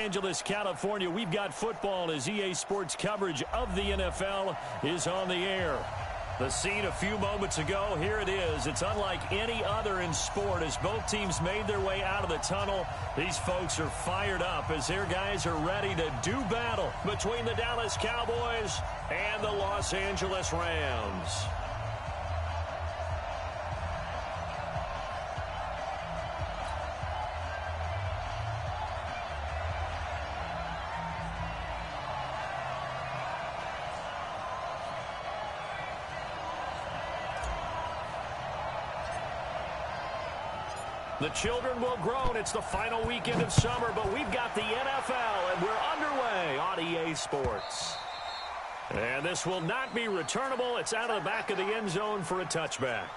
Angeles, California, we've got football as EA Sports coverage of the NFL is on the air. The scene a few moments ago, here it is. It's unlike any other in sport as both teams made their way out of the tunnel. These folks are fired up as their guys are ready to do battle between the Dallas Cowboys and the Los Angeles Rams. The children will groan. It's the final weekend of summer, but we've got the NFL, and we're underway on EA Sports. And this will not be returnable. It's out of the back of the end zone for a touchback.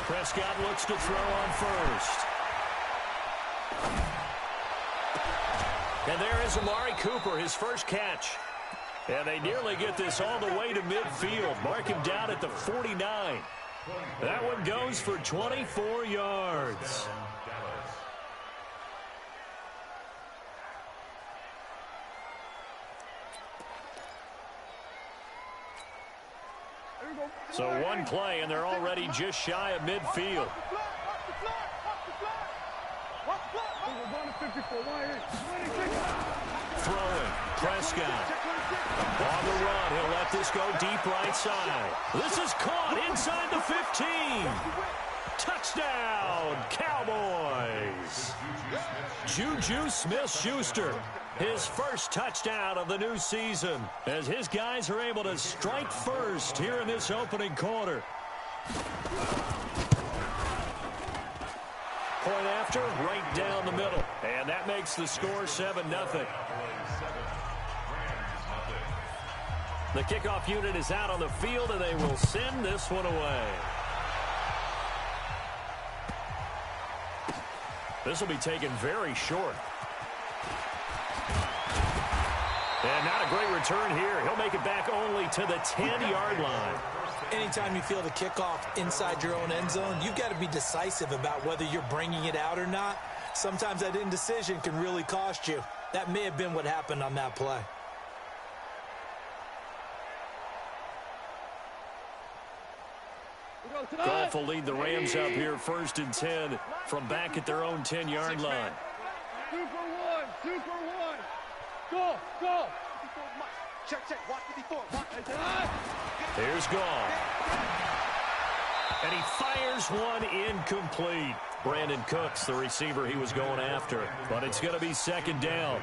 Prescott looks to throw on first. And there is Amari Cooper, his first catch. And they nearly get this all the way to midfield. Mark him down at the 49. That one goes for 24 yards. So one play, and they're already just shy of midfield. Throwing, Prescott. On the run, he'll let this go deep right side. This is caught inside the 15. Touchdown, Cowboys. Juju Smith-Schuster, his first touchdown of the new season, as his guys are able to strike first here in this opening quarter. Point after, right down the middle. And that makes the score 7-0. The kickoff unit is out on the field, and they will send this one away. This will be taken very short. And not a great return here. He'll make it back only to the 10-yard line. Anytime you feel the kickoff inside your own end zone, you've got to be decisive about whether you're bringing it out or not. Sometimes that indecision can really cost you. That may have been what happened on that play. Goff will lead the Rams up here 1st and 10 from back at their own 10-yard line. 2 for 1, 2 for 1. Go, go. Check, check. Watch 54. Here's Goff. And he fires one incomplete. Brandon Cooks, the receiver he was going after. But it's going to be 2nd down.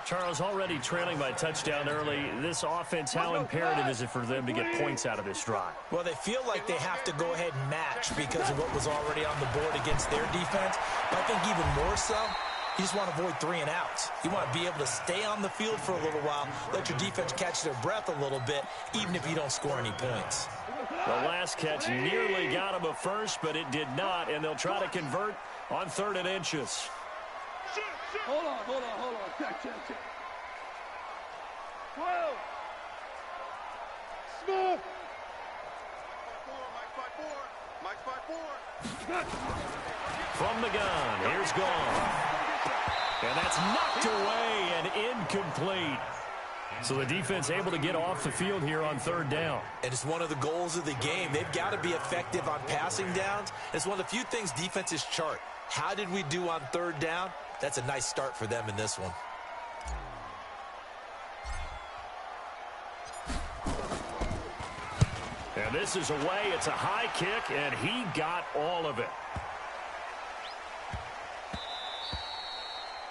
Charles, already trailing by a touchdown early. This offense, how imperative is it for them to get points out of this drive? Well, they feel like they have to go ahead and match because of what was already on the board against their defense. But I think even more so, you just want to avoid 3 and outs. You want to be able to stay on the field for a little while, let your defense catch their breath a little bit, even if you don't score any points. The last catch nearly got him a first, but it did not, and they'll try to convert on 3rd and inches. Hold on. Check. 12. Smooth. Mike's by 4. From the gun, here's Goff. And that's knocked away and incomplete. So the defense able to get off the field here on 3rd down. And it's one of the goals of the game. They've got to be effective on passing downs. It's one of the few things defenses chart. How did we do on 3rd down? That's a nice start for them in this one. And this is away. It's a high kick, and he got all of it.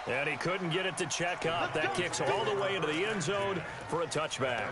And he couldn't get it to check up. That kicks all the way into the end zone for a touchback.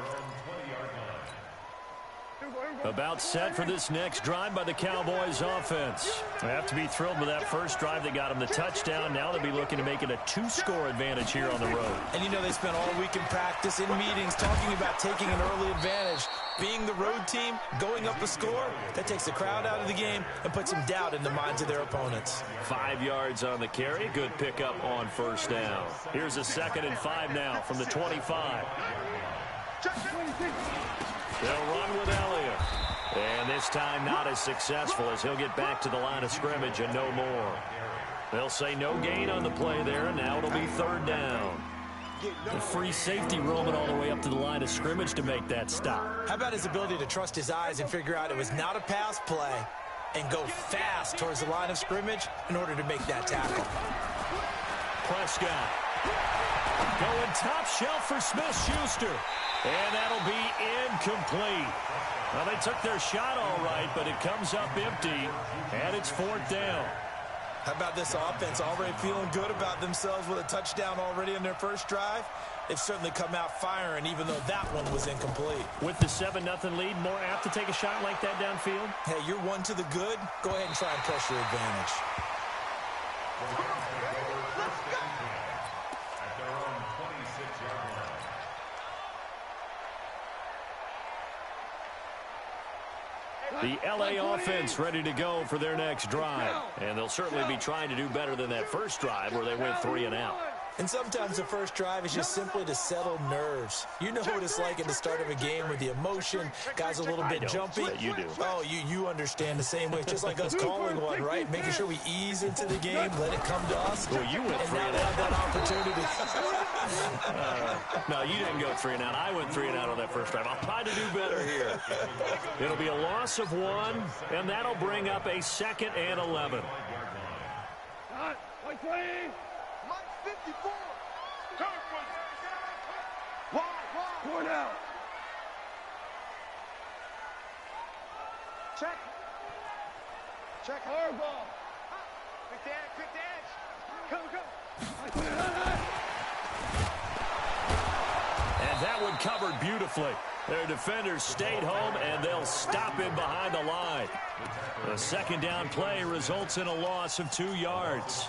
About set for this next drive by the Cowboys offense. They have to be thrilled with that first drive that got them the touchdown. Now they'll be looking to make it a 2-score advantage here on the road. And you know they spent all week in practice, in meetings, talking about taking an early advantage. Being the road team, going up a score, that takes the crowd out of the game and puts some doubt in the minds of their opponents. 5 yards on the carry. Good pickup on first down. Here's a 2nd and 5 now from the 25. They'll run with Elliott. And this time not as successful as he'll get back to the line of scrimmage and no more. They'll say no gain on the play there, and now it'll be 3rd down. The free safety roaming all the way up to the line of scrimmage to make that stop. How about his ability to trust his eyes and figure out it was not a pass play and go fast towards the line of scrimmage in order to make that tackle. Prescott going top shelf for Smith-Schuster. And that'll be incomplete. Well, they took their shot all right, but it comes up empty, and it's 4th down. How about this offense already feeling good about themselves with a touchdown already in their first drive? They've certainly come out firing, even though that one was incomplete. With the 7-0 lead, more apt to take a shot like that downfield? Hey, you're one to the good. Go ahead and try and press your advantage. The L.A. offense ready to go for their next drive. And they'll certainly be trying to do better than that first drive where they went 3 and out. And sometimes the first drive is just simply to settle nerves. You know what it's like at the start of a game with the emotion, guys a little bit jumpy. Yeah, you do. Oh, you understand the same way. It's just like us calling one, right? Making sure we ease into the game, let it come to us. Well, you went 3 and out. That opportunity. No, you didn't go 3 and out. I went 3 and out on that first drive. I'll try to do better here. It'll be a loss of 1, and that'll bring up a 2nd and 11. Like 20. 54. One out. Check. Check. Hard ball. Quick dash. Quick dash. Go. And that one covered beautifully. Their defenders stayed home, and they'll stop him behind the line. The 2nd down play results in a loss of 2 yards.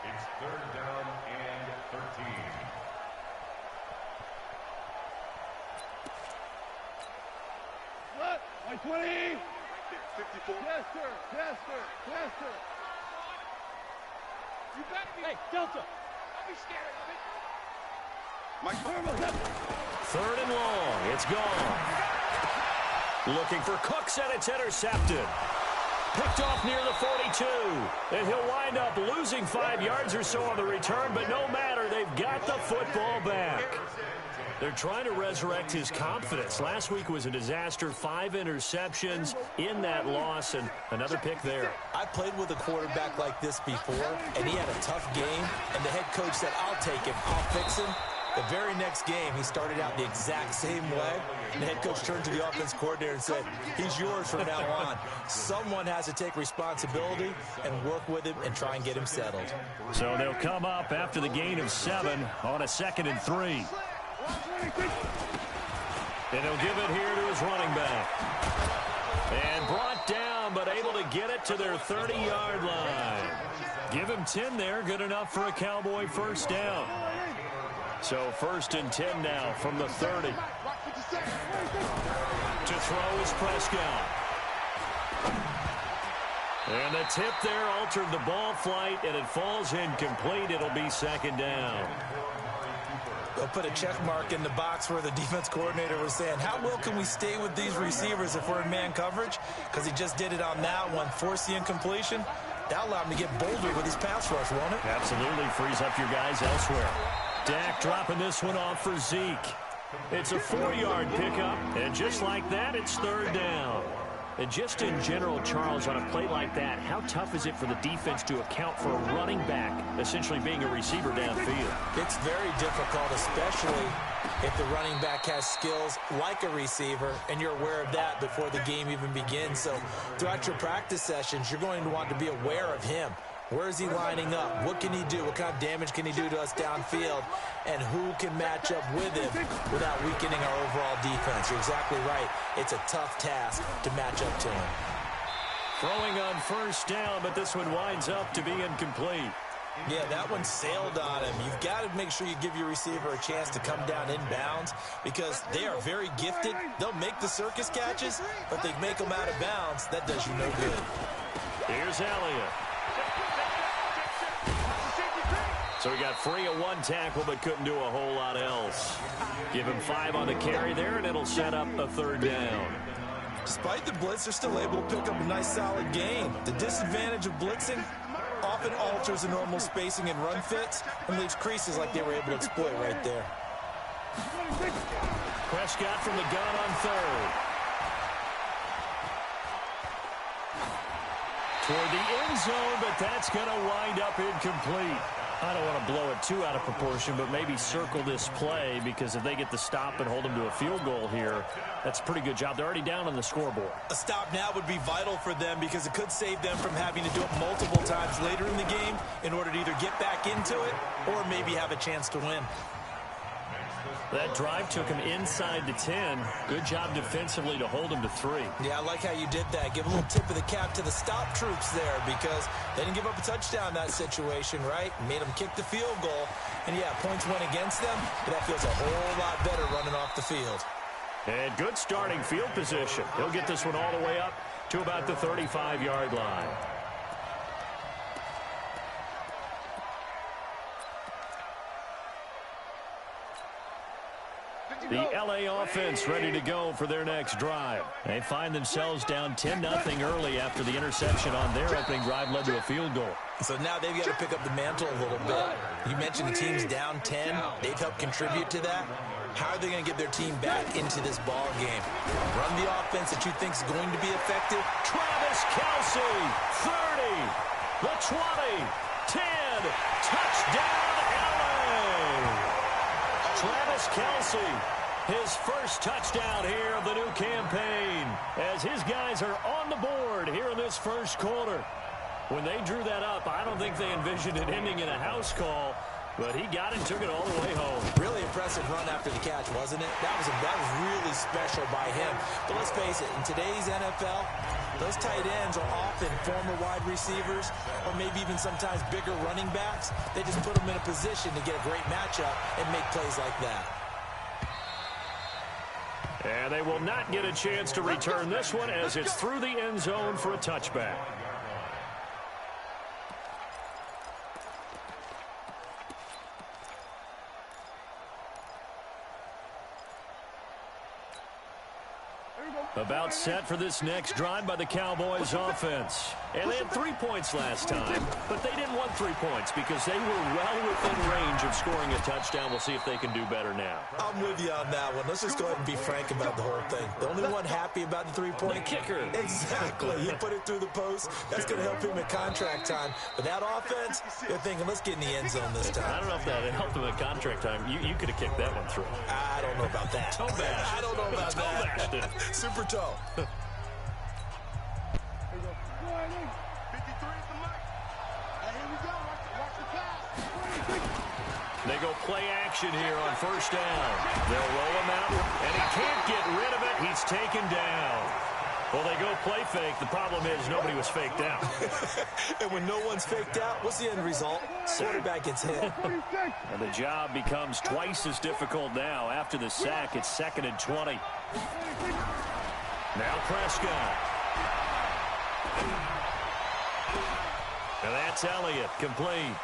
It's 3rd down and 13. What? Like 20. 54. Yes, sir. Yes, sir. Yes, sir. You better be. Hey, Delta. Don't be scared of it. Mike. 3rd and long. It's gone. Looking for Cooks, and it's intercepted. Picked off near the 42. And he'll wind up losing 5 yards or so on the return, but no matter, they've got the football back. They're trying to resurrect his confidence. Last week was a disaster. 5 interceptions in that loss, and another pick there. I played with a quarterback like this before, and he had a tough game, and the head coach said, I'll take him, I'll fix him. The very next game, he started out the exact same way. The head coach turned to the offense coordinator and said, he's yours from now on. Someone has to take responsibility and work with him and try and get him settled. So they'll come up after the gain of 7 on a 2nd and 3. And he'll give it here to his running back. And brought down, but able to get it to their 30-yard line. Give him 10 there, good enough for a Cowboy first down. So 1st and 10 now from the 30. To throw is Prescott. And the tip there altered the ball flight, and it falls incomplete. It'll be 2nd down. They'll put a check mark in the box where the defense coordinator was saying, how well can we stay with these receivers if we're in man coverage? Because he just did it on that one, forced the incompletion. That'll allow him to get bolder with his pass rush, won't it? Absolutely frees up your guys elsewhere. Dak dropping this one off for Zeke. It's a 4-yard pickup, and just like that, it's 3rd down. And just in general, Charles, on a play like that, how tough is it for the defense to account for a running back essentially being a receiver downfield? It's very difficult, especially if the running back has skills like a receiver, and you're aware of that before the game even begins. So throughout your practice sessions, you're going to want to be aware of him. Where is he lining up? What can he do? What kind of damage can he do to us downfield? And who can match up with him without weakening our overall defense? You're exactly right. It's a tough task to match up to him. Throwing on first down, but this one winds up to be incomplete. Yeah, that one sailed on him. You've got to make sure you give your receiver a chance to come down inbounds because they are very gifted. They'll make the circus catches, but they make them out of bounds. That does you no good. Here's Elliott. So he got free of one tackle but couldn't do a whole lot else. Give him 5 on the carry there, and it'll set up a third down. Despite the blitz, they're still able to pick up a nice solid gain. The disadvantage of blitzing often alters the normal spacing and run fits and leaves creases like they were able to exploit right there. Prescott from the gun on third. Toward the end zone, but that's going to wind up incomplete. I don't want to blow it too out of proportion, but maybe circle this play because if they get the stop and hold them to a field goal here, that's a pretty good job. They're already down on the scoreboard. A stop now would be vital for them because it could save them from having to do it multiple times later in the game in order to either get back into it or maybe have a chance to win. That drive took him inside the 10. Good job defensively to hold him to 3. Yeah, I like how you did that. Give a little tip of the cap to the stop troops there because they didn't give up a touchdown in that situation, right? Made them kick the field goal. And, yeah, points went against them, but that feels a whole lot better running off the field. And good starting field position. He'll get this one all the way up to about the 35-yard line. The LA offense ready to go for their next drive. They find themselves down 10-0 early after the interception on their opening drive led to a field goal. So now they've got to pick up the mantle a little bit. You mentioned the team's down 10. They've helped contribute to that. How are they going to get their team back into this ball game? Run the offense that you think is going to be effective. Travis Kelce, 30, the 20, 10, touchdown LA! Travis Kelce, his first touchdown here of the new campaign as his guys are on the board here in this first quarter. When they drew that up, I don't think they envisioned it ending in a house call, but he got it and took it all the way home. Really impressive run after the catch, wasn't it? That was really special by him. But let's face it, in today's NFL, those tight ends are often former wide receivers or maybe even sometimes bigger running backs. They just put them in a position to get a great matchup and make plays like that. And they will not get a chance to return this one as it's through the end zone for a touchback. About set for this next drive by the Cowboys offense. And they had 3 points last time, but they didn't want 3 points because they were well within range of scoring a touchdown. We'll see if they can do better now. I'm with you on that one. Let's just go ahead and be frank about the whole thing. The only one happy about the 3-point kicker. Exactly. You put it through the post. That's going to help him at contract time. But that offense, they're thinking, let's get in the end zone this time. I don't know if that helped him at contract time. You could have kicked that one through. I don't know about that. Toe bash. I don't know about that. Toe bashed it. Super toe. 53 is the mic. Hey, here we go. Watch the pass. They go play action here on first down. They'll roll him out, and he can't get rid of it. He's taken down. Well, they go play fake. The problem is nobody was faked out. And when no one's faked out, what's the end result? Quarterback gets hit. And the job becomes twice as difficult now. After the sack, it's 2nd and 20. Now Prescott. And that's Elliott, complete.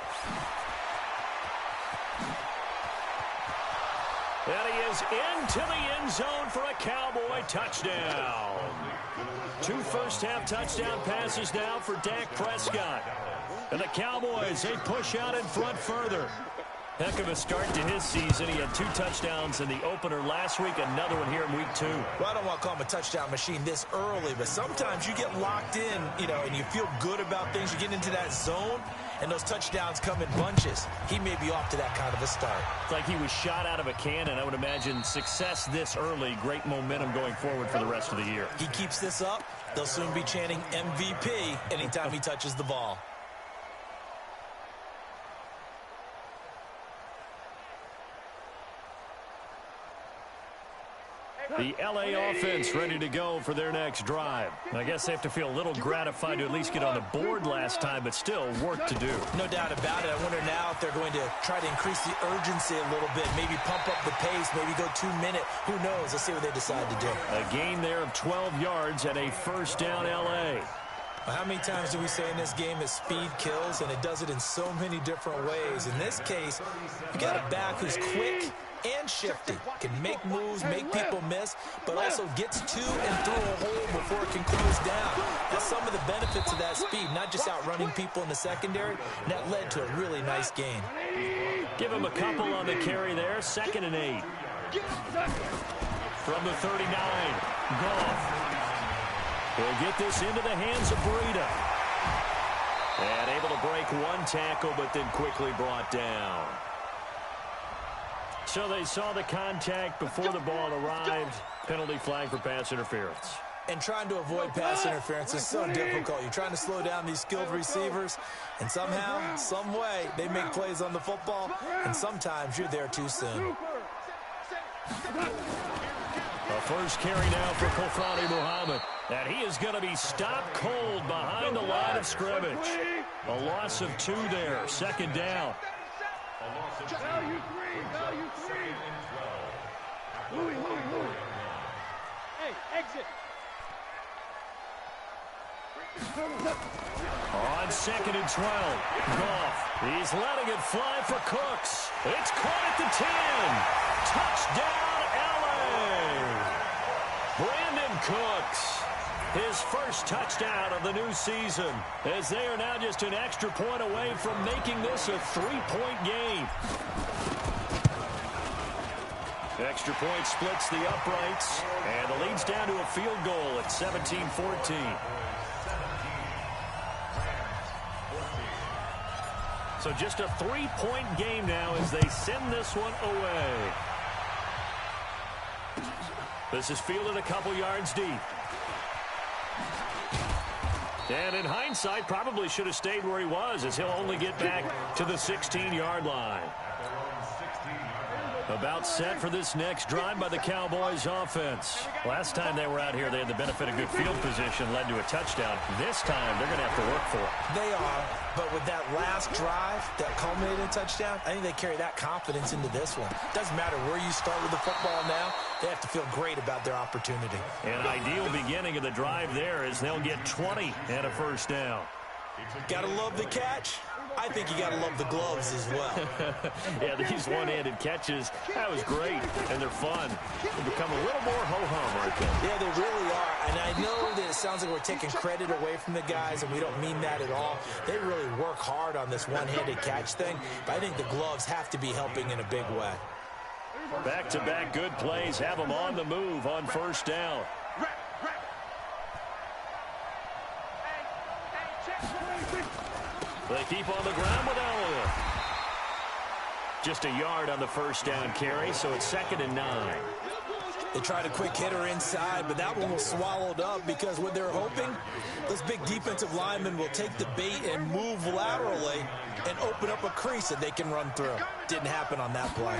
And he is into the end zone for a Cowboy touchdown. 2 first-half touchdown passes now for Dak Prescott. And the Cowboys, they push out in front further. Heck of a start to his season. He had 2 touchdowns in the opener last week, another one here in week 2. Well, I don't want to call him a touchdown machine this early, but sometimes you get locked in, and you feel good about things. You get into that zone, and those touchdowns come in bunches. He may be off to that kind of a start. It's like he was shot out of a cannon. I would imagine success this early, great momentum going forward for the rest of the year. He keeps this up, they'll soon be chanting MVP anytime he touches the ball. The LA offense ready to go for their next drive. I guess they have to feel a little gratified to at least get on the board last time, but still work to do. No doubt about it. I wonder now if they're going to try to increase the urgency a little bit, maybe pump up the pace, maybe go 2-minute. Who knows? Let's see what they decide to do. A gain there of 12 yards and a first down LA. Well, how many times do we say in this game that speed kills, and it does it in so many different ways? In this case, you got a back who's quick and shifty, can make moves, make people miss, but also gets to and through a hole before it can close down. That's some of the benefits of that speed, not just outrunning people in the secondary, and that led to a really nice gain. Give him a couple on the carry there, 2nd and 8. From the 39, Goff. He'll get this into the hands of Breida. And able to break one tackle, but then quickly brought down. So they saw the contact before the ball arrived. Penalty flag for pass interference. And trying to avoid pass interference is so difficult. You're trying to slow down these skilled receivers, and somehow, some way, they make plays on the football, and sometimes you're there too soon. A first carry now for Kofrani Muhammad. And he is going to be stopped cold behind the line of scrimmage. A loss of 2 there, 2nd down. Value three. Louis. Hey, exit. On 2nd and 12, Goff. He's letting it fly for Cooks. It's caught at the 10. Touchdown, LA. Brandon Cooks. His first touchdown of the new season, as they are now just an extra point away from making this a 3-point game. Extra point splits the uprights, and the lead's down to a field goal at 17-14. So just a 3-point game now as they send this one away. This is fielded a couple yards deep. And in hindsight, probably should have stayed where he was, as he'll only get back to the 16-yard line. About set for this next drive by the Cowboys offense. Last time they were out here, they had the benefit of good field position, led to a touchdown. This time, they're going to have to work for it. They are, but with that last drive that culminated in a touchdown, I think they carry that confidence into this one. Doesn't matter where you start with the football now, they have to feel great about their opportunity. An ideal beginning of the drive there is they'll get 20 and a first down. Gotta love the catch. I think you gotta love the gloves as well. Yeah, these one-handed catches, that was great, and they're fun. They become a little more ho-hum right there. Yeah, they really are, and I know that it sounds like we're taking credit away from the guys, and we don't mean that at all. They really work hard on this one-handed catch thing, but I think the gloves have to be helping in a big way. Back-to-back good plays have them on the move on first down. They keep on the ground with Elliott. Just a yard on the first down carry, so it's 2nd and 9. They tried a quick hitter inside, but that one was swallowed up because what they're hoping, those big defensive linemen will take the bait and move laterally and open up a crease that they can run through. Didn't happen on that play.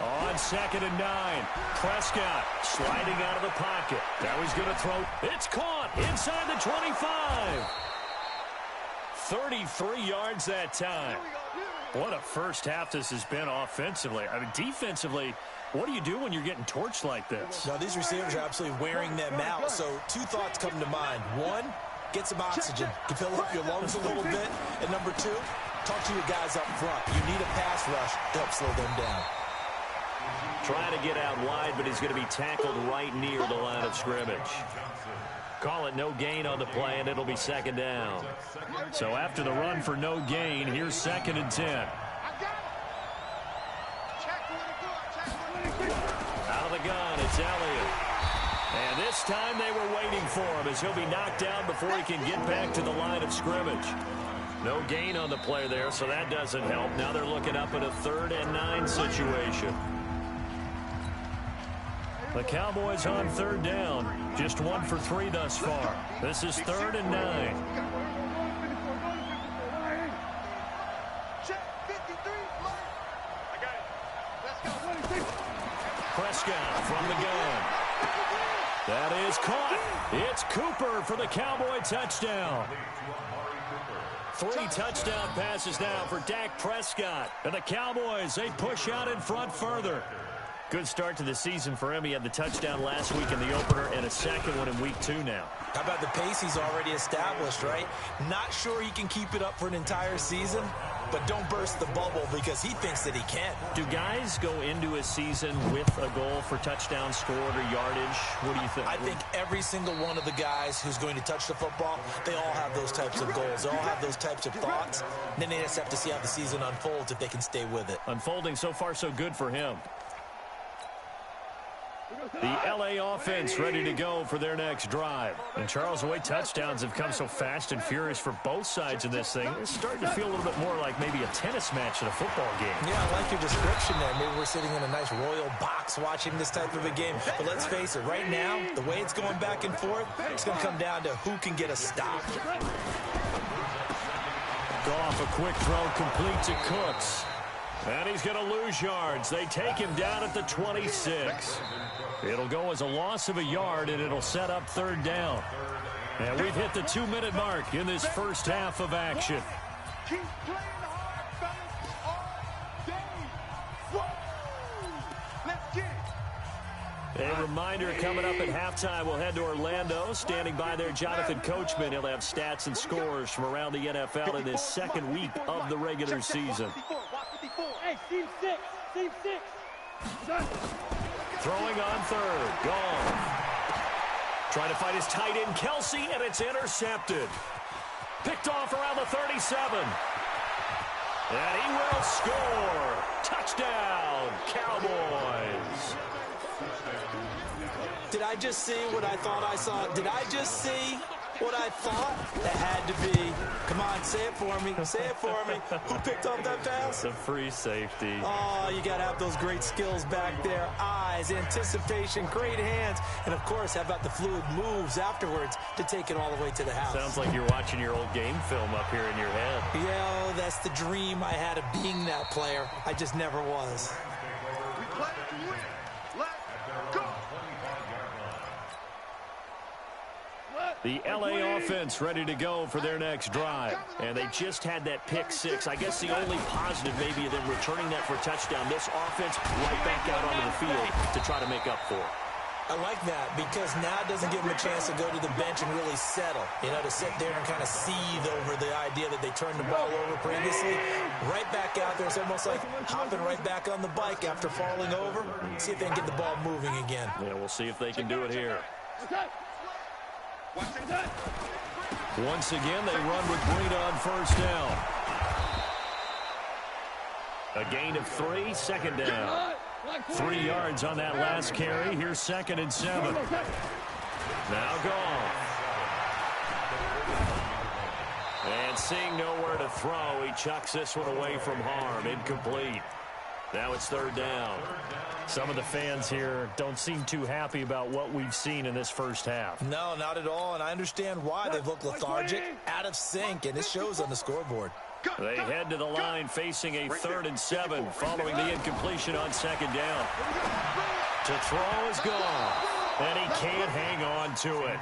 On 2nd and 9, Prescott sliding out of the pocket. Now he's going to throw. It's caught inside the 25. 33 yards that time. What a first half this has been offensively. I mean, defensively, what do you do when you're getting torched like this? Now, these receivers are absolutely wearing them out. So 2 thoughts come to mind. 1, get some oxygen to fill up your lungs a little bit. And number 2, talk to your guys up front. You need a pass rush to help slow them down. Trying to get out wide, but he's going to be tackled right near the line of scrimmage. Call it no gain on the play, and it'll be 2nd down. So after the run for no gain, here's 2nd and 10. Out of the gun, it's Elliott. And this time they were waiting for him as he'll be knocked down before he can get back to the line of scrimmage. No gain on the play there, so that doesn't help. Now they're looking up at a 3rd and 9 situation. The Cowboys on 3rd down. Just 1 for 3 thus far. This is 3rd and 9. Prescott from from the gun. That is caught. It's Cooper for the Cowboy touchdown. 3 touchdown passes now for Dak Prescott. And the Cowboys, they push out in front further. Good start to the season for him. He had the touchdown last week in the opener and a second one in week 2 now. How about the pace he's already established, right? Not sure he can keep it up for an entire season, but don't burst the bubble because he thinks that he can. Do guys go into a season with a goal for touchdown scored or yardage? What do you think? I think every single one of the guys who's going to touch the football, they all have those types of goals. They all have those types of thoughts. And then they just have to see how the season unfolds if they can stay with it. Unfolding so far so good for him. The LA offense ready to go for their next drive. And Charles, the way touchdowns have come so fast and furious for both sides of this thing, it's starting to feel a little bit more like maybe a tennis match at a football game. Yeah, I like your description there. Maybe we're sitting in a nice royal box watching this type of a game. But let's face it, right now, the way it's going back and forth, it's going to come down to who can get a stop. Goff, a quick throw complete to Cooks. And he's going to lose yards. They take him down at the 26. It'll go as a loss of a yard, and it'll set up 3rd down. And we've hit the 2-minute mark in this first half of action. Keep playing hard, fellas, all day. Whoa! Let's get it. A reminder coming up at halftime, we'll head to Orlando. Standing by there, Jonathan Coachman. He'll have stats and scores from around the NFL in this second week of the regular season. Hey, team 6. Team 6. Throwing on 3rd. Gone. Trying to find his tight end, Kelsey, and it's intercepted. Picked off around the 37. And he will score. Touchdown, Cowboys. Did I just see what I thought I saw? Did I just see what I thought? That had to be. Come on, say it for me. Say it for me. Who picked up that pass? The free safety. Oh, you got to have those great skills back there. Eyes, anticipation, great hands. And, of course, how about the fluid moves afterwards to take it all the way to the house? Sounds like you're watching your old game film up here in your head. Yeah, that's the dream I had of being that player. I just never was. We play to win. Let's go. The LA offense ready to go for their next drive. And they just had that pick 6. I guess the only positive maybe of them returning that for a touchdown. This offense right back out onto the field to try to make up for it. I like that because now it doesn't give them a chance to go to the bench and really settle. You know, to sit there and kind of seethe over the idea that they turned the ball over previously. Right back out there. It's almost like hopping right back on the bike after falling over. See if they can get the ball moving again. Yeah, we'll see if they can do it here. Once again, they run with Breida on 1st down. A gain of 3, 2nd down. 3 yards on that last carry. Here's 2nd and 7. Now Goff. And seeing nowhere to throw, he chucks this one away from harm. Incomplete. Now it's 3rd down. Some of the fans here don't seem too happy about what we've seen in this first half. No, not at all, and I understand why. They've looked lethargic, out of sync, and it shows on the scoreboard. They head to the line facing a 3rd and 7 following the incompletion on 2nd down. To throw is gone, and he can't hang on to it.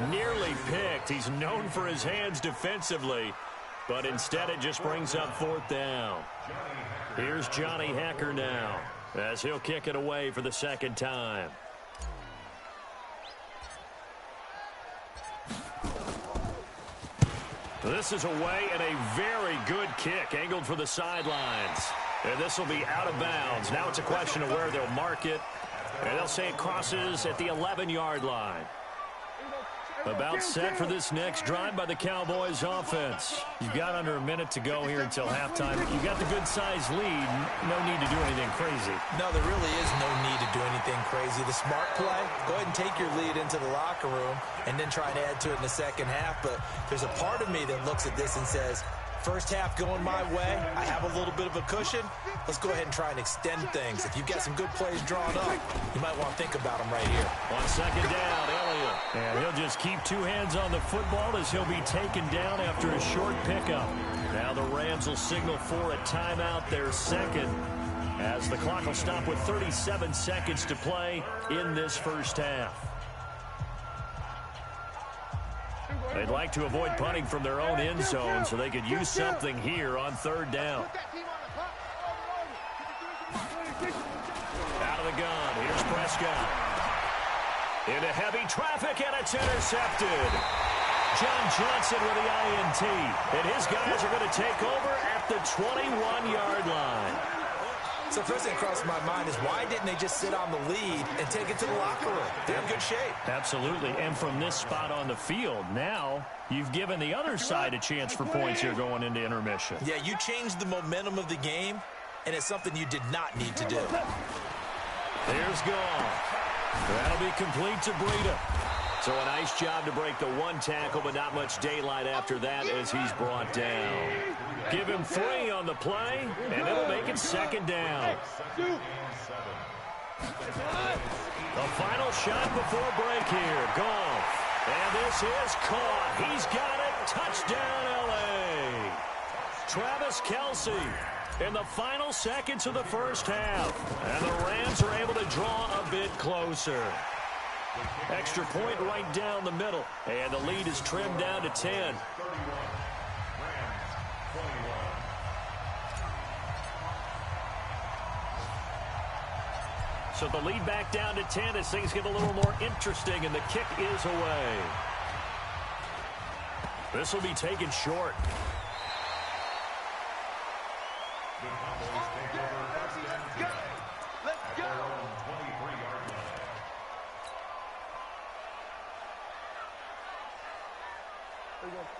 Nearly picked. He's known for his hands defensively, but instead it just brings up 4th down. Here's Johnny Hekker now, as he'll kick it away for the 2nd time. This is away and a very good kick, angled for the sidelines. And this will be out of bounds. Now it's a question of where they'll mark it. And they'll say it crosses at the 11-yard line. About set for this next drive by the Cowboys offense. You've got under a minute to go here until halftime. You've got the good-sized lead. No need to do anything crazy. No, there really is no need to do anything crazy. The smart play, go ahead and take your lead into the locker room and then try to add to it in the second half. But there's a part of me that looks at this and says, first half going my way, I have a little bit of a cushion. Let's go ahead and try and extend things. If you've got some good plays drawn up, you might want to think about them right here. On 2nd down, Elliott. And he'll just keep 2 hands on the football as he'll be taken down after a short pickup. Now the Rams will signal for a timeout, their 2nd. as the clock will stop with 37 seconds to play in this first half. They'd like to avoid punting from their own end zone so they could use something here on third down. Out of the gun, here's Prescott. Into heavy traffic, and it's intercepted. John Johnson with the INT, and his guys are going to take over at the 21-yard line. So first thing that crossed my mind is why didn't they just sit on the lead and take it to the locker room? They're in good shape. Absolutely, and from this spot on the field, now you've given the other side a chance for points here going into intermission. Yeah, you changed the momentum of the game, and it's something you did not need to do. There's Goff. That'll be complete to Breida. So a nice job to break the one tackle, but not much daylight after that as he's brought down. Give him 3 on the play, and it'll make it second down. The final shot before break here. Goff. And this is caught. He's got it. Touchdown, L.A. Travis Kelce in the final seconds of the first half. And the Rams are able to draw a bit closer. Extra point right down the middle. And the lead is trimmed down to 10. So the lead back down to 10 as things get a little more interesting, and the kick is away. This will be taken short.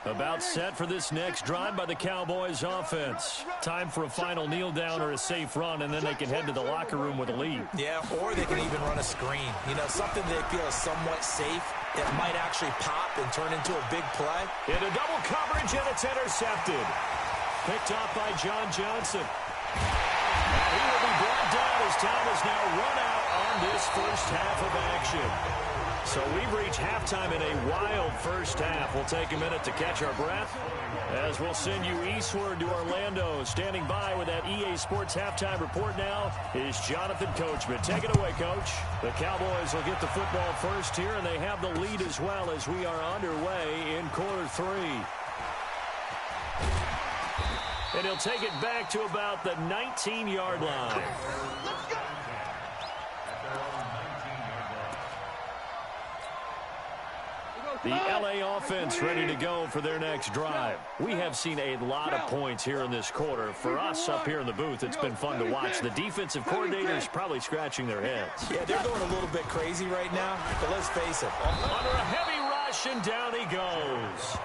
About set for this next drive by the Cowboys offense. Time for a final kneel down or a safe run, and then they can head to the locker room with a lead. Yeah, or they can even run a screen. You know, something they feel is somewhat safe. It might actually pop and turn into a big play. Into double coverage, and it's intercepted. Picked off by John Johnson. And he will be brought down as time is now run out on this first half of action. So we've reached halftime in a wild first half. We'll take a minute to catch our breath as we'll send you eastward to Orlando. Standing by with that EA Sports halftime report now is Jonathan Coachman. Take it away, Coach. The Cowboys will get the football first here, and they have the lead as well as we are underway in quarter 3. And he'll take it back to about the 19-yard line. The LA offense ready to go for their next drive. We have seen a lot of points here in this quarter. For us up here in the booth, it's been fun to watch. The defensive coordinators probably scratching their heads. Yeah, they're going a little bit crazy right now, but let's face it. Under a heavy rush, and down he goes.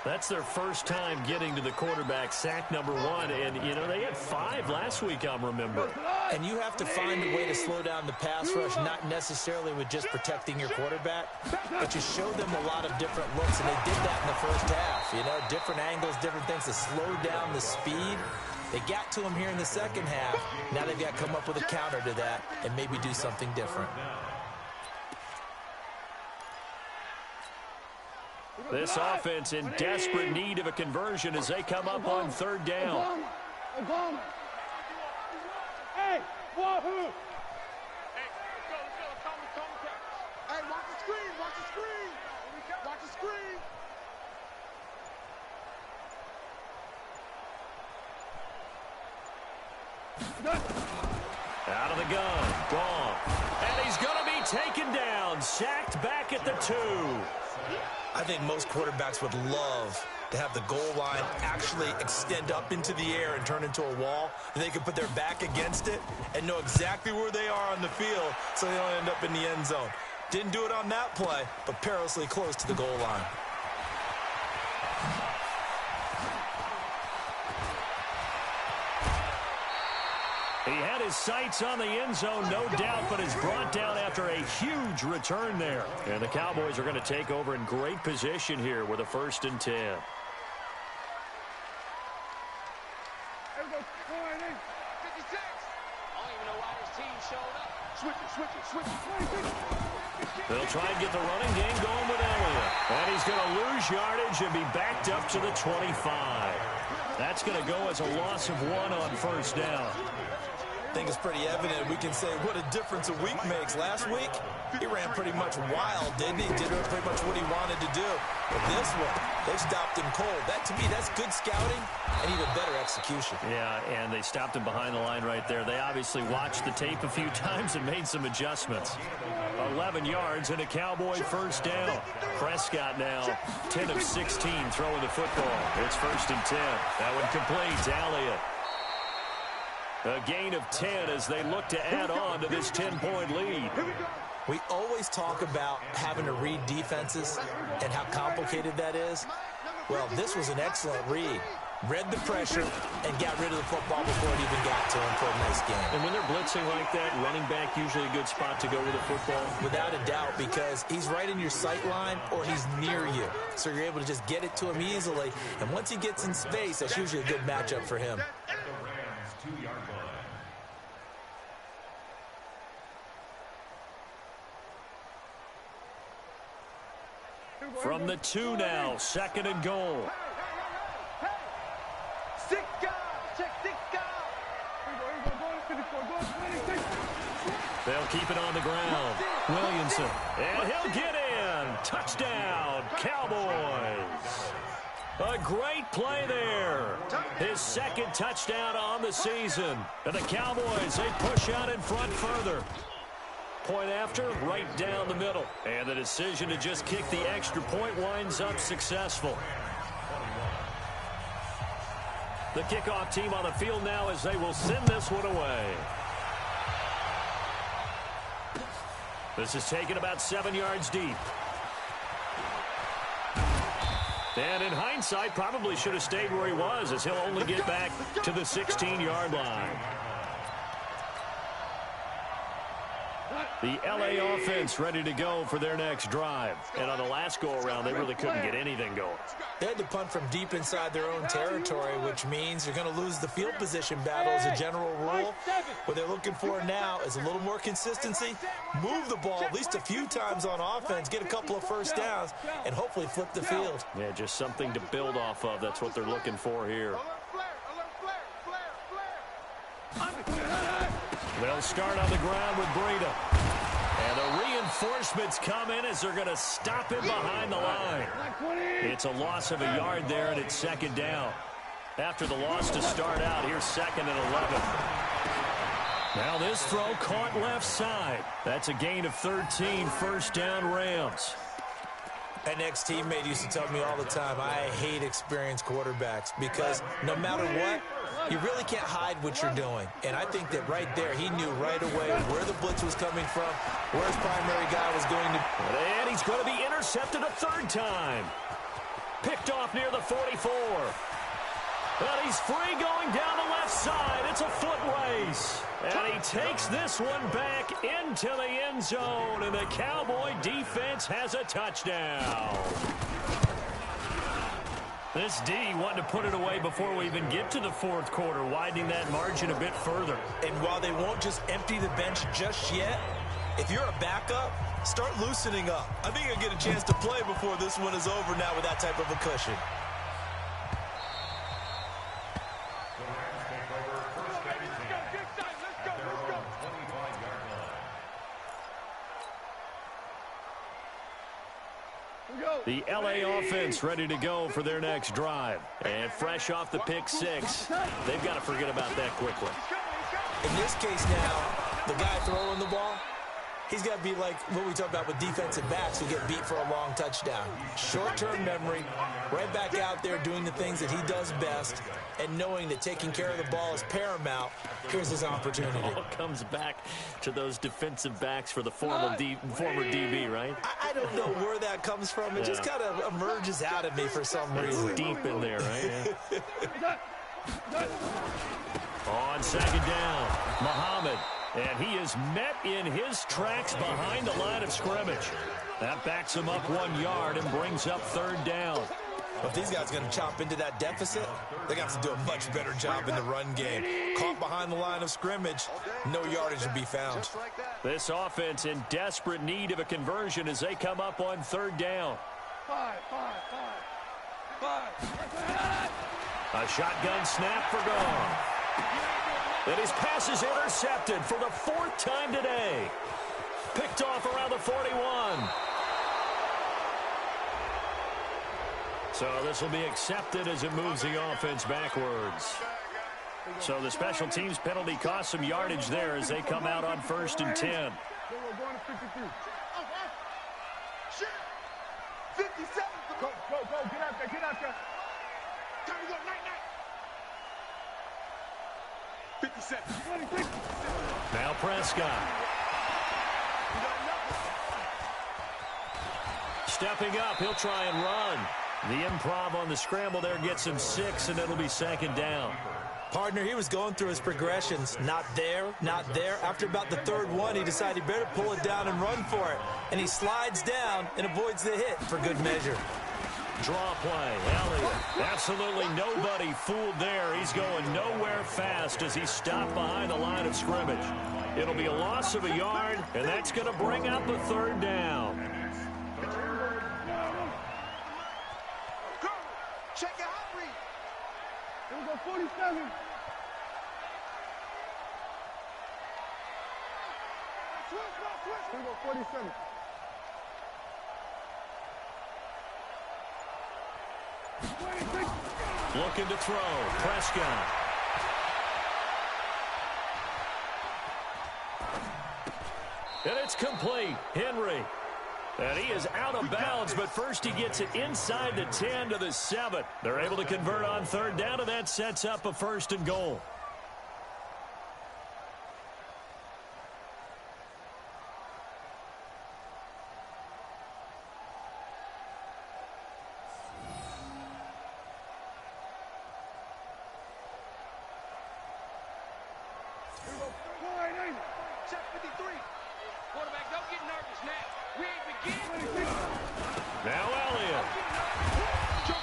That's their first time getting to the quarterback, sack number 1. And, you know, they had 5 last week, I remember. And you have to find a way to slow down the pass rush, not necessarily with just protecting your quarterback, but you show them a lot of different looks, and they did that in the first half. You know, different angles, different things to slow down the speed. They got to him here in the second half. Now they've got to come up with a counter to that and maybe do something different. This offense in desperate need of a conversion as they come up on third down. Hey, wahoo! Hey, let's go. Hey, watch the screen, watch the screen. Watch the screen. Out of the gun, gone. And he's going to be taken down, sacked back at the 2. I think most quarterbacks would love to have the goal line actually extend up into the air and turn into a wall, and they can put their back against it and know exactly where they are on the field so they don't end up in the end zone. Didn't do it on that play, but perilously close to the goal line. He had his sights on the end zone, no doubt, but is brought down after a huge return there. And the Cowboys are going to take over in great position here with a 1st and 10. There we go. 56. I don't even know why his team showed up. Switch it. They'll try and get the running game going with Elliott. And he's going to lose yardage and be backed up to the 25. That's going to go as a loss of 1 on first down. think it's pretty evident. We can say what a difference a week makes. Last week, he ran pretty much wild, didn't he? Did pretty much what he wanted to do. But this one, they stopped him cold. That, to me, that's good scouting and even better execution. Yeah, and they stopped him behind the line right there. They obviously watched the tape a few times and made some adjustments. 11 yards and a Cowboy first down. Prescott now 10 of 16 throwing the football. It's 1st and 10. That one complete to Elliott. A gain of 10 as they look to add on to this 10-point lead. We always talk about having to read defenses and how complicated that is. Well, this was an excellent read. Read the pressure and got rid of the football before it even got to him for a nice game. And when they're blitzing like that, running back usually a good spot to go with the football? Without a doubt, because he's right in your sight line or he's near you. So you're able to just get it to him easily. And once he gets in space, that's usually a good matchup for him. At the Rams' 2-yard line. From the 2 now, 2nd and goal. They'll keep it on the ground. Williamson, and he'll get in. Touchdown, Cowboys. A great play there. His 2nd touchdown on the season. And the Cowboys, they push out in front further. Point after, right down the middle. And the decision to just kick the extra point winds up successful. The kickoff team on the field now as they will send this one away. This is taken about 7 yards deep. And in hindsight, probably should have stayed where he was, as he'll only get back to the 16-yard line. The L.A. offense ready to go for their next drive. And on the last go-around, they really couldn't get anything going. They had to punt from deep inside their own territory, which means you're going to lose the field position battle as a general rule. What they're looking for now is a little more consistency, move the ball at least a few times on offense, get a couple of first downs, and hopefully flip the field. Yeah, just something to build off of. That's what they're looking for here. They'll start on the ground with Breida. And the reinforcements come in as they're going to stop him behind the line. It's a loss of a yard there, and it's 2nd down. After the loss to start out, here's 2nd and 11. Now this throw caught left side. That's a gain of 13, 1st down Rams. An ex-teammate used to tell me all the time, I hate experienced quarterbacks because no matter what, you really can't hide what you're doing. And I think that right there, he knew right away where the blitz was coming from, where his primary guy was going to. And he's going to be intercepted a 3rd time. Picked off near the 44. But he's free going down the left side. It's a foot race. And he takes this one back into the end zone. And the Cowboy defense has a touchdown. This D wanting to put it away before we even get to the 4th quarter, widening that margin a bit further. And while they won't just empty the bench just yet, if you're a backup, start loosening up. I think you'll get a chance to play before this one is over now with that type of a cushion. The L.A. offense ready to go for their next drive. And fresh off the pick 6, they've got to forget about that quickly. In this case now, the guy throwing the ball, he's got to be like what we talk about with defensive backs who get beat for a long touchdown. Short-term memory, right back out there doing the things that he does best, and knowing that taking care of the ball is paramount. Here's his opportunity. It all comes back to those defensive backs for the former DB, right? I don't know where that comes from. It just kind of emerges out of me for some reason. It's deep in there, right? Yeah. On 2nd down, Muhammad. And he is met in his tracks behind the line of scrimmage. That backs him up 1 yard and brings up 3rd down. If these guys are going to chop into that deficit, they got to do a much better job in the run game. Caught behind the line of scrimmage, no yardage to be found. This offense in desperate need of a conversion as they come up on 3rd down. A shotgun snap for gone. And his pass is intercepted for the 4th time today. Picked off around the 41. So this will be accepted as it moves the offense backwards. So the special teams penalty cost some yardage there as they come out on 1st and 10. 57. Go, get out there, Time to go, night. 57. Now Prescott. Stepping up, he'll try and run. The improv on the scramble there gets him 6, and it'll be 2nd down. Partner, he was going through his progressions. Not there, not there. After about the 3rd one, he decided he better pull it down and run for it. And he slides down and avoids the hit for good measure. Draw play, Elliott. Absolutely nobody fooled there. He's going nowhere fast as he's stopped behind the line of scrimmage. It'll be a loss of a yard, and that's going to bring up a 3rd down. Check it out, Reed. Here we go, 47. Switch. Here we go, 47. Looking to throw. Prescott. And it's complete. Henry. And he is out of bounds, but first he gets it inside the 10 to the 7. They're able to convert on 3rd down, and that sets up a 1st and goal. Check 53. Quarterback, don't get nervous now. We ain't beginning. Now Elliott.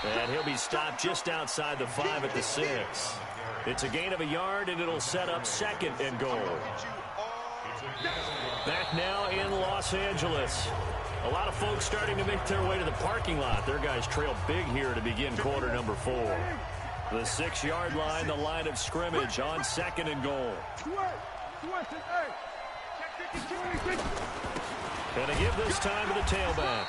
And he'll be stopped just outside the 5 at the 6. It's a gain of a yard, and it'll set up 2nd and goal. Back now in Los Angeles. A lot of folks starting to make their way to the parking lot. Their guys trail big here to begin quarter number 4. The 6-yard line, the line of scrimmage on 2nd and goal. Gonna give this time to the tailback.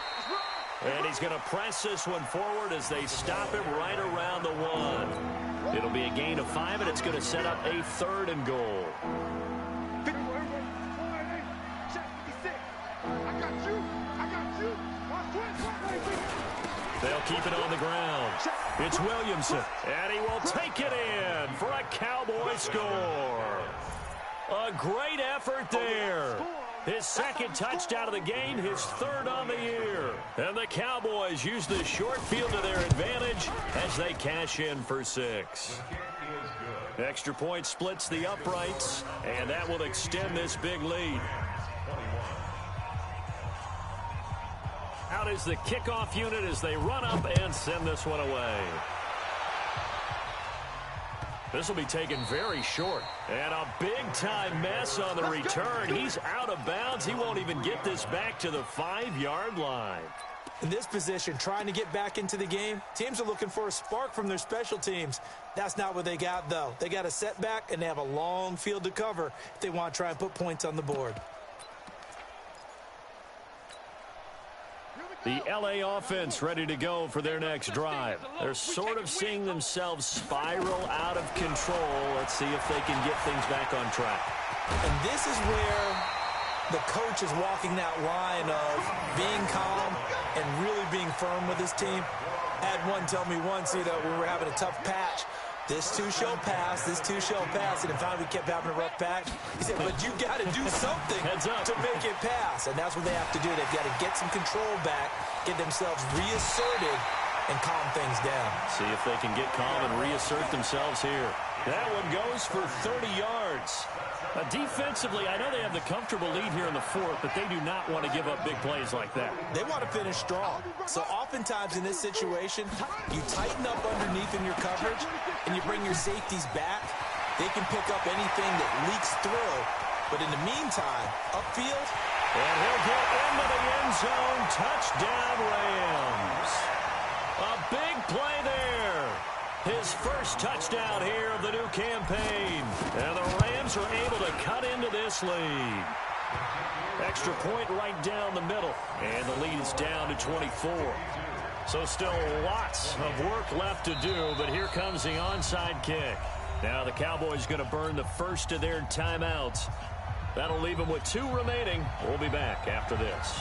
And he's going to press this one forward as they stop him right around the 1. It'll be a gain of 5, and it's going to set up a 3rd and goal. They'll keep it on the ground. It's Williamson, and he will take it in for a Cowboy score. A great effort there. His 2nd touchdown of the game, his 3rd on the year. And the Cowboys use the short field to their advantage as they cash in for 6. Extra point splits the uprights, and that will extend this big lead. Out is the kickoff unit as they run up and send this one away. This will be taken very short. And a big-time mess on the return. He's out of bounds. He won't even get this back to the 5-yard line. In this position, trying to get back into the game, teams are looking for a spark from their special teams. That's not what they got, though. They got a setback, and they have a long field to cover if they want to try and put points on the board. The LA offense ready to go for their next drive. They're sort of seeing themselves spiral out of control. Let's see if they can get things back on track. And this is where the coach is walking that line of being calm and really being firm with his team. I had one tell me once, when we were having a tough patch, this too shall pass, this too shall pass, and in fact we kept having a rough patch. He said, but you got to do something to make it pass, and that's what they have to do. They've got to get some control back, get themselves reasserted, and calm things down. See if they can get calm and reassert themselves here. That one goes for 30 yards. Defensively, I know they have the comfortable lead here in the 4th, but they do not want to give up big plays like that. They want to finish strong. So oftentimes in this situation, you tighten up underneath in your coverage, and you bring your safeties back. They can pick up anything that leaks through. But in the meantime, upfield. And he'll get into the end zone. Touchdown, Rams. A big play there. His first touchdown here of the new campaign. And the Rams are able to cut into this lead. Extra point right down the middle. And the lead is down to 24. So still lots of work left to do, but here comes the onside kick. Now the Cowboys going to burn the first of their timeouts. That'll leave them with 2 remaining. We'll be back after this.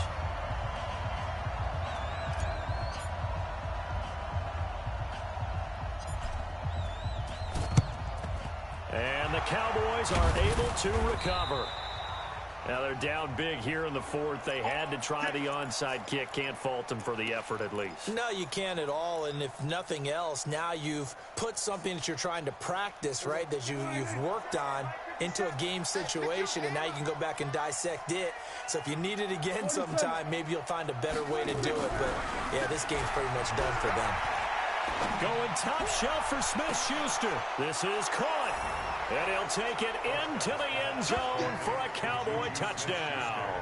And the Cowboys are able to recover. Now they're down big here in the 4th. They had to try the onside kick. Can't fault them for the effort at least. No, you can't at all. And if nothing else, now you've put something that you're trying to practice, right, that you've worked on into a game situation, and now you can go back and dissect it. So if you need it again sometime, maybe you'll find a better way to do it. But, yeah, this game's pretty much done for them. Going top shelf for Smith-Schuster. This is caught. And he'll take it into the end zone for a Cowboy touchdown.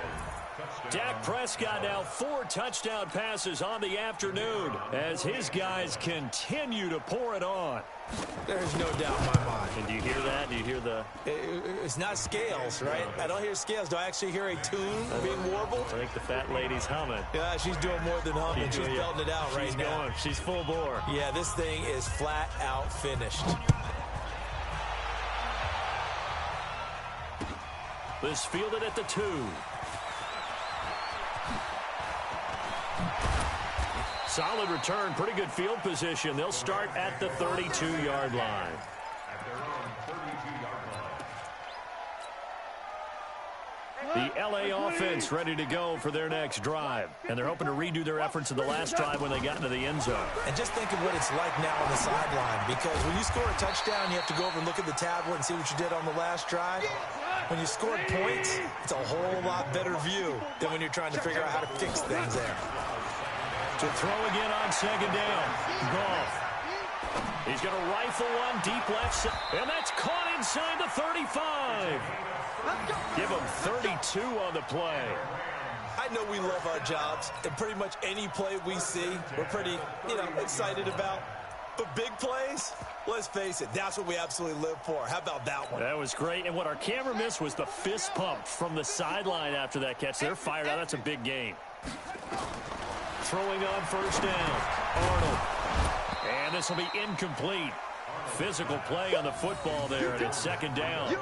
Dak Prescott now 4 touchdown passes on the afternoon as his guys continue to pour it on. There's no doubt in my mind. And do you hear that? Do you hear the... It's not scales, right? I don't hear scales. Do I actually hear a tune being warbled? I think the fat lady's humming. Yeah, she's doing more than humming. She's belting it out right now. Going. She's full bore. Yeah, this thing is flat out finished. This fielded at the 2. Solid return, pretty good field position. They'll start at the 32-yard line. The LA offense ready to go for their next drive. And they're hoping to redo their efforts in the last drive when they got into the end zone. And just think of what it's like now on the sideline. Because when you score a touchdown, you have to go over and look at the tablet and see what you did on the last drive. When you scored points, it's a whole lot better view than when you're trying to figure out how to fix things there. To throw again on 2nd down. Goff. He's going to rifle one deep left side. And that's caught inside the 35. Give him 32 on the play. I know we love our jobs, and pretty much any play we see, we're pretty, excited about. But big plays, let's face it, that's what we absolutely live for. How about that one? That was great. And what our camera missed was the fist pump from the sideline after that catch. They're fired out. That's a big game. Throwing on 1st down. Arnold. And this will be incomplete. Physical play on the football there, and it's 2nd down.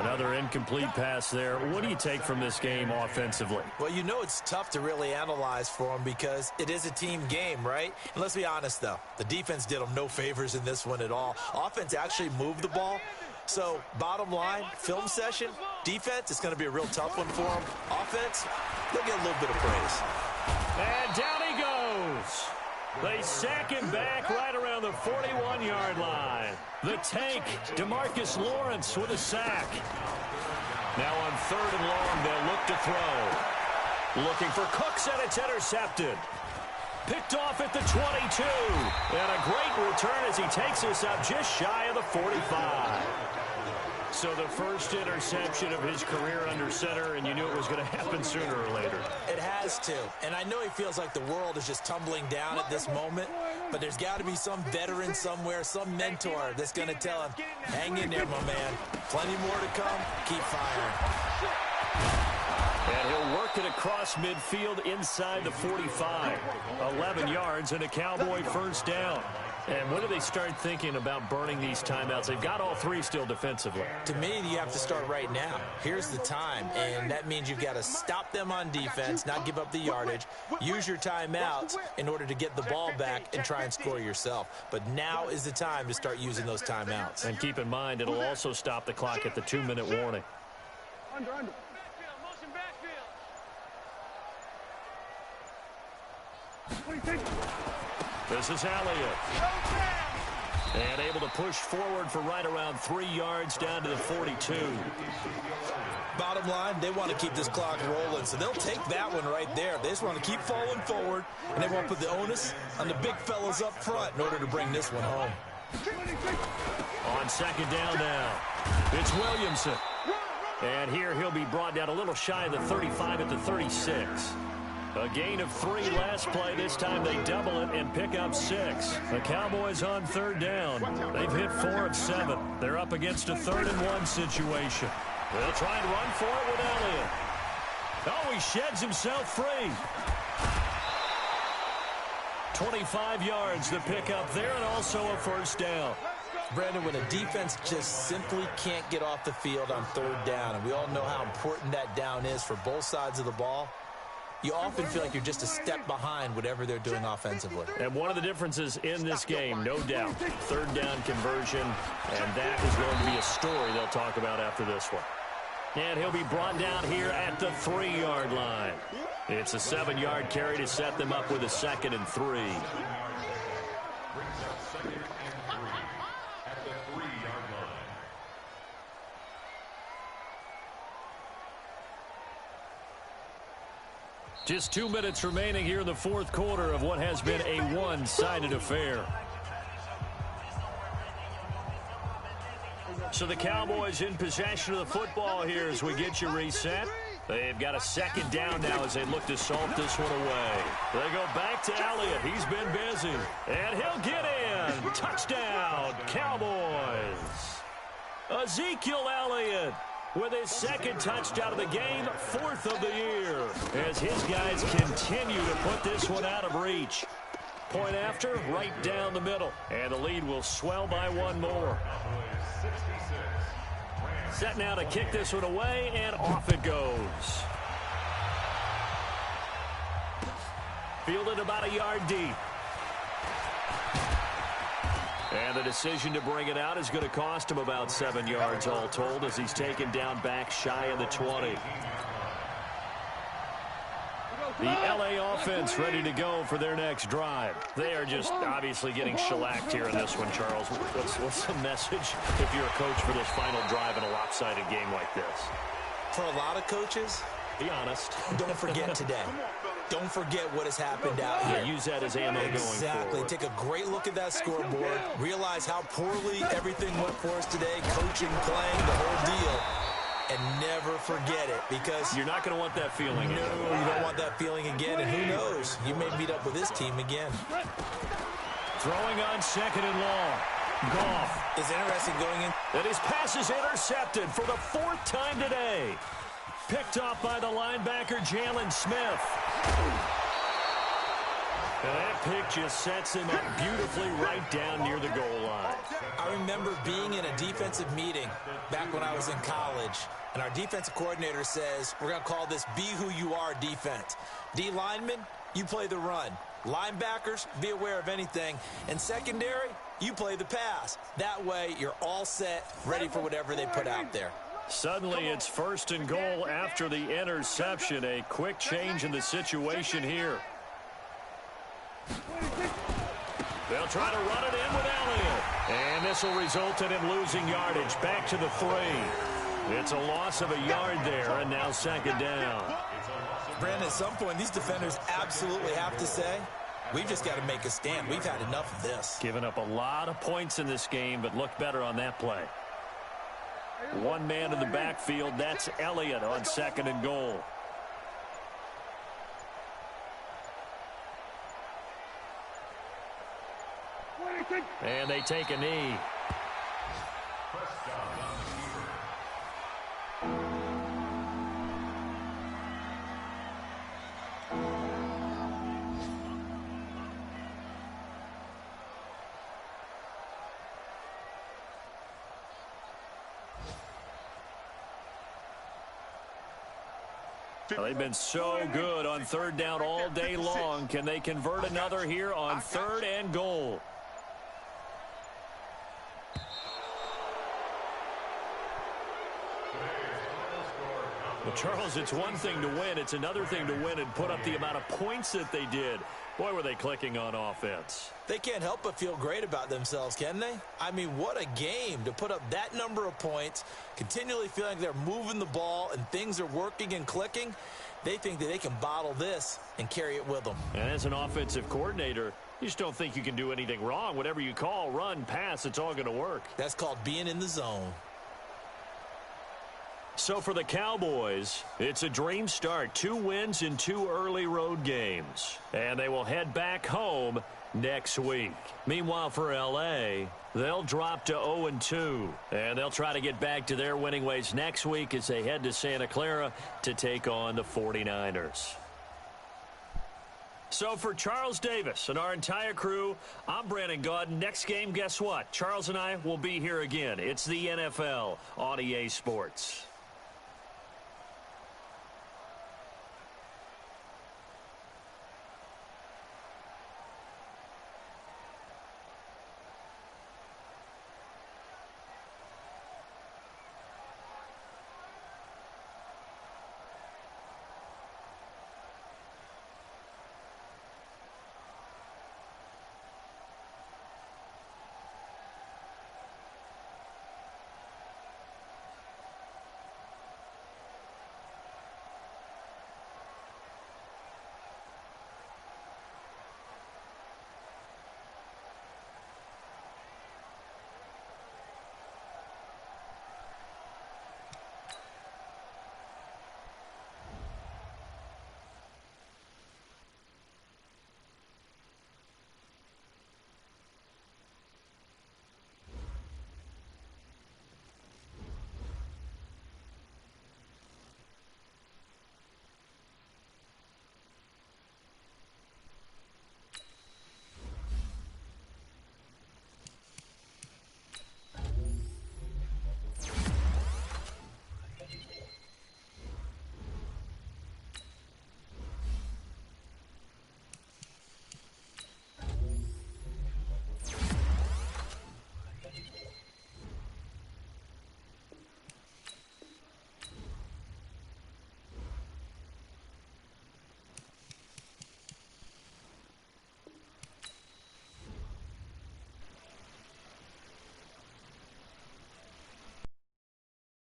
Another incomplete pass there. What do you take from this game offensively? Well, it's tough to really analyze for them because it is a team game, right? And let's be honest, though. The defense did them no favors in this one at all. Offense actually moved the ball. So, bottom line, film session, defense, it's going to be a real tough one for them. Offense, they'll get a little bit of praise. And down he goes. They sack him back right around the 41-yard line. The tank, DeMarcus Lawrence with a sack. Now on 3rd and long, they'll look to throw. Looking for Cooks, and it's intercepted. Picked off at the 22. And a great return as he takes us up just shy of the 45. So the first interception of his career under center, and you knew it was going to happen sooner or later. It has to. And I know he feels like the world is just tumbling down at this moment, but there's got to be some veteran somewhere, some mentor that's going to tell him, hang in there, my man. Plenty more to come. Keep firing. And he'll work it across midfield inside the 45. 11 yards and a Cowboy 1st down. And when do they start thinking about burning these timeouts? They've got all 3 still defensively. To me, you have to start right now. Here's the time, and that means you've got to stop them on defense, not give up the yardage, use your timeouts in order to get the ball back and try and score yourself. But now is the time to start using those timeouts. And keep in mind, it'll also stop the clock at the 2-minute warning. Under. This is Elliott. And able to push forward for right around 3 yards down to the 42. Bottom line, they want to keep this clock rolling, so they'll take that one right there. They just want to keep falling forward, and they want to put the onus on the big fellas up front in order to bring this one home. On 2nd down now, it's Williamson. And here he'll be brought down a little shy of the 35 at the 36. A gain of 3 last play. This time they double it and pick up 6. The Cowboys on third down. They've hit 4 of 7. They're up against a 3rd-and-1 situation. They'll try and run for it with Elliott. Oh, he sheds himself free. 25 yards to pick up there, and also a 1st down. Brandon, when a defense just simply can't get off the field on 3rd down, and we all know how important that down is for both sides of the ball, you often feel like you're just a step behind whatever they're doing offensively. And one of the differences in this game, no doubt, 3rd down conversion, and that is going to be a story they'll talk about after this one. And he'll be brought down here at the 3-yard line. It's a 7-yard carry to set them up with a 2nd and 3. Just 2 minutes remaining here in the 4th quarter of what has been a one-sided affair. So the Cowboys in possession of the football here as we get you reset. They've got a 2nd down now as they look to salt this one away. They go back to Elliott. He's been busy. And he'll get in. Touchdown, Cowboys. Ezekiel Elliott with his 2nd touchdown of the game, 4th of the year, as his guys continue to put this one out of reach. Point after, right down the middle, and the lead will swell by 1 more. Set now to kick this one away, and off it goes. Fielded about a yard deep. And the decision to bring it out is going to cost him about 7 yards all told as he's taken down back shy of the 20. The L.A. offense ready to go for their next drive. They are just obviously getting shellacked here in this one, Charles. What's the message if you're a coach for this final drive in a lopsided game like this? For a lot of coaches, be honest. Don't forget today. Don't forget what has happened out here. Use that as ammo going forward. Exactly. Take a great look at that scoreboard. Realize how poorly everything went for us today. Coaching, playing, the whole deal. And never forget it, because you're not going to want that feeling again. No, you don't want that feeling again. And who knows? You may meet up with this team again. Throwing on 2nd and long. Goff is interesting going in. And his pass is intercepted for the 4th time today. Picked off by the linebacker, Jalen Smith. And that pick just sets him up beautifully right down near the goal line. I remember being in a defensive meeting back when I was in college, and our defensive coordinator says, we're going to call this Be Who You Are defense. D linemen, you play the run. Linebackers, be aware of anything. And secondary, you play the pass. That way, you're all set, ready for whatever they put out there. Suddenly, it's 1st and goal after the interception. A quick change in the situation here. They'll try to run it in with Elliott. And this will result in him losing yardage. Back to the 3. It's a loss of a yard there, and now 2nd down. Brandon, at some point, these defenders absolutely have to say, we've just got to make a stand. We've had enough of this. Given up a lot of points in this game, but looked better on that play. One man in the backfield, that's Elliott on 2nd and goal. And they take a knee. They've been so good on 3rd down all day long. Can they convert another here on 3rd and goal? Well, Charles, it's one thing to win. It's another thing to win and put up the amount of points that they did. Boy, were they clicking on offense. They can't help but feel great about themselves, can they? I mean, what a game to put up that number of points, continually feeling they're moving the ball and things are working and clicking. They think that they can bottle this and carry it with them. And as an offensive coordinator, you just don't think you can do anything wrong. Whatever you call, run, pass, it's all going to work. That's called being in the zone. So for the Cowboys, it's a dream start. 2 wins in 2 early road games. And they will head back home next week. Meanwhile, for L.A., they'll drop to 0-2. And they'll try to get back to their winning ways next week as they head to Santa Clara to take on the 49ers. So for Charles Davis and our entire crew, I'm Brandon Gaudin. Next game, guess what? Charles and I will be here again. It's the NFL on EA Sports.